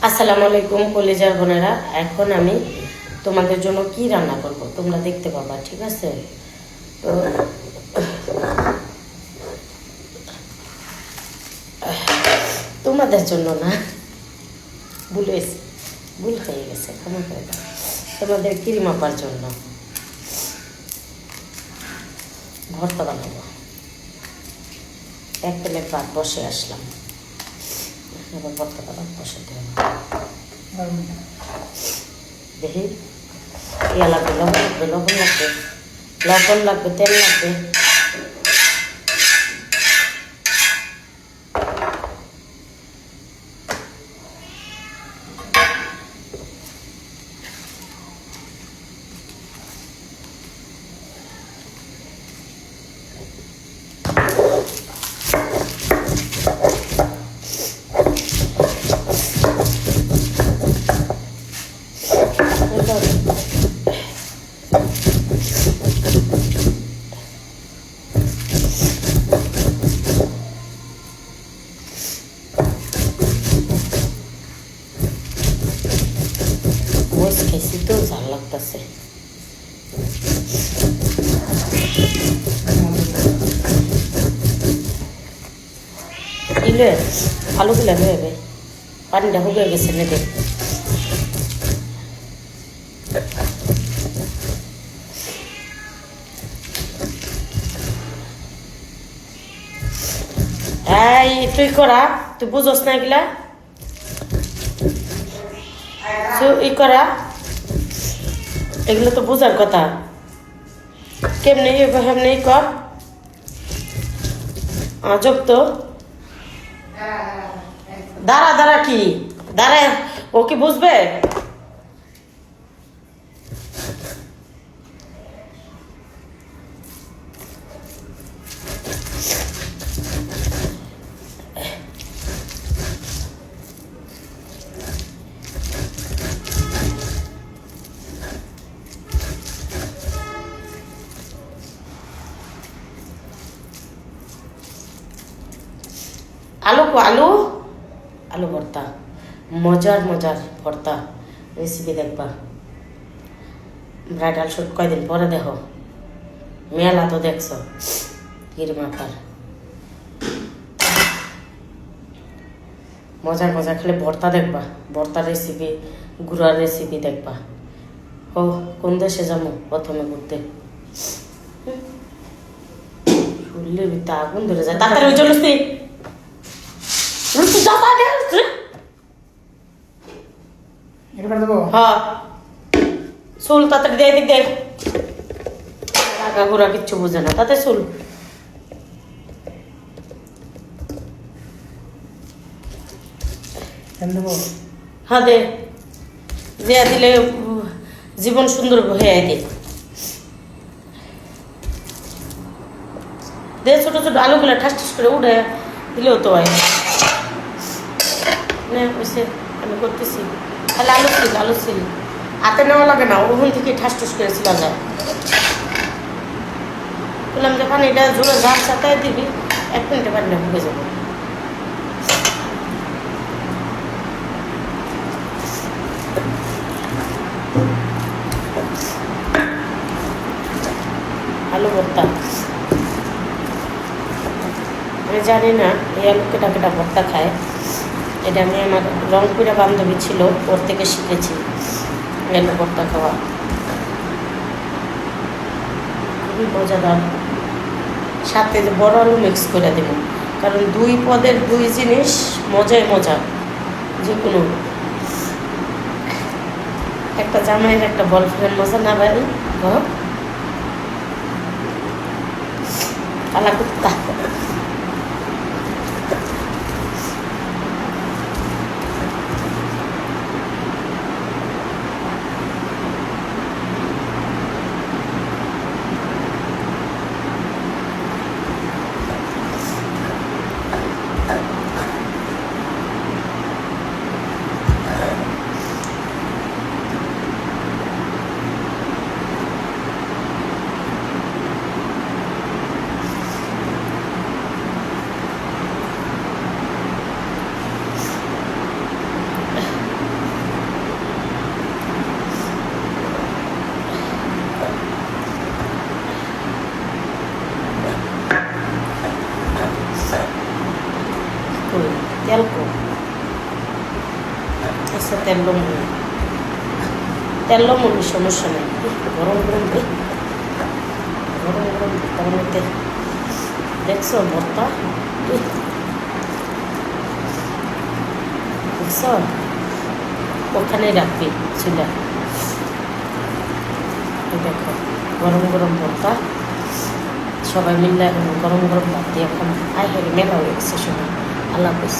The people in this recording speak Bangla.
আসসালামু আলাইকুম কলিজার বোনেরা। এখন আমি তোমাদের জন্য কি রান্না করব তোমরা দেখতে পাবা, ঠিক আছে? তো তোমাদের জন্য না, ভুল হয়ে গেছে, ক্ষমা করে দাও। তোমাদের কিরিমাপার জন্য ভর্তা বানাবো। এক প্লেট ভাত বসে আসলাম, এবার ভর্তাটা বসাতে হবে। দেখি ইয়া লাগবে, লবণ লাগবে, তেল লাগবে। মরিচ খাইছি তো ঝাল লাগতেছে। ইলে আলুগুলা হয়ে যাবে, পানিটা হুগে গেছে নেবে। এই তুই করা, তুই বুঝোস না এগুলা, ই করা এগুলো তো বোঝার কথা। কেমনি হেমনি কর, আজব তো। দাঁড়া কি দাঁড়া, ও কি বুঝবে? আলু আলু ভর্তা, মজার ভর্তা রেসিপি দেখবা। ব্রাইডাল শুট কয়দিন পরে দেখো, মেলা তো দেখছো কিরিমাপার। মজার খালি ভর্তা দেখবা, ভর্তার রেসিপি, গুড়ার রেসিপি দেখবা। ও কোন দেশে যাবো প্রথমে ঘুরতে, শুনলে তা আগুন ধরে যায়। তাড়াতাড়ি ওই চলছি হ্যাঁ, চুল তাড়াতাড়ি দিয়ে দিক দেখ, আগা ঘোরা কিচ্ছু বোঝে না, তাতে চুল হ্যাঁ দে, যে দিলে জীবন সুন্দর হয়ে দে। দে ছোট ছোট আলুগুলো ঠাস করে উঠে দিলেও তো হয়। আমি করতেছি তাহলে আলু ছিল হাতে নেওয়া লাগে না, ওখান থেকে ঠাস করে ছিল যায়। বললাম যে পানিটা জোরে ঝাঁপ সাঁতায় দিবি, 1 মিনিটে পানিটা ঢুকে যাবে। আলু ভর্তা আমি জানি না এই আলু কেটা ভর্তা খায়। এটা আমি আমার রংপুরে বান্ধবী ছিল, ওর থেকে শিখেছি আলু ভর্তা খাওয়া, খুবই মজাদার। সাথে বড় আলু মিক্স করে দেব, কারণ 2 পদের 2 জিনিস মজা। যে কোনো একটা জামাইয়ের একটা বয়ফ্রেন্ড মজা না বাড়ি কালা কুত্তা। কই তেল কই আচ্ছা তেল মনে সমস্যা নেই গরম গরম গরম গরম তার মধ্যে দেখছো ভর্তা দেখছো ওখানেই রাখবি চুলা দেখো গরম গরম ভর্তা সবাই মিলে গরম গরম ভাত দিয়ে এখন আই হেরে মেলা হয়ে গেছে সময় আল্লাহ হাফিজ